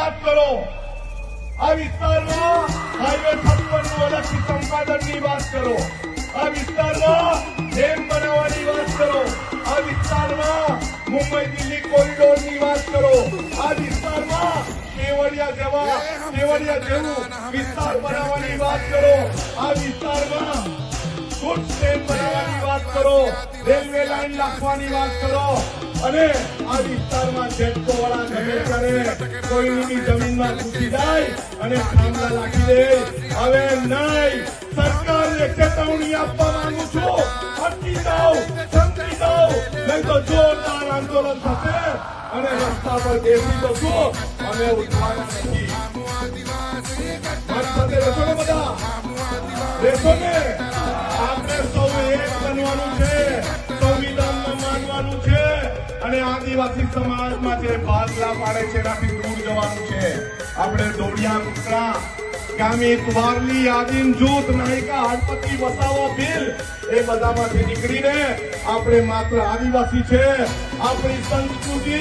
વાત કરો, આ વિસ્તારમાં હાઈવે 56 નું અલગથી સંપાદનની વાત કરો, આ વિસ્તારમાં ડેમ બનાવવાની વાત કરો, આ વિસ્તારમાં મુંબઈ દિલ્હી કોરિડોરની વાત કરો, આ વિસ્તારમાં કેવડિયા જેવું વિસ્તાર બનાવવાની વાત કરો, આ વિસ્તારમાં ગુડ્સ ટ્રેન બનાવવાની વાત કરો, રેલવે લાઈન નાખવાની વાત કરો, અને આ વિસ્તારમાં જેટકો વાળા ગમે કરે કોઈની જમીનમાં ઘૂસી જાય અને થાંભલા નાખી દે. હવે નહીં, સરકારને ચેતવણી આપવા માંગુ છું, અટકી જાઓ, સમજી જાઓ, નહીં તો જોરદાર આંદોલન થશે અને રસ્તા પર બેસી જશું. અમે ઉઠવાના નથી. મારી સાથે રહેશો ને બધા? રહેશો ને? આપણે સૌ એક બનવાનું છે, સંવિધાનમાં માનવાનું છે અને આદિવાસી સમાજમાં જે ભાગલા પાડે છે એનાથી દૂર જવાનું છે. આપણે દોડિયા મિત્રા, ગામિત વારલી, આદિમ જૂથ, નાયકા, હળપતિ, વસાવો, ભીલ એ બધામાંથી નીકળીને આપણે માત્ર આદિવાસી છે, આપણી સંસ્કૃતિ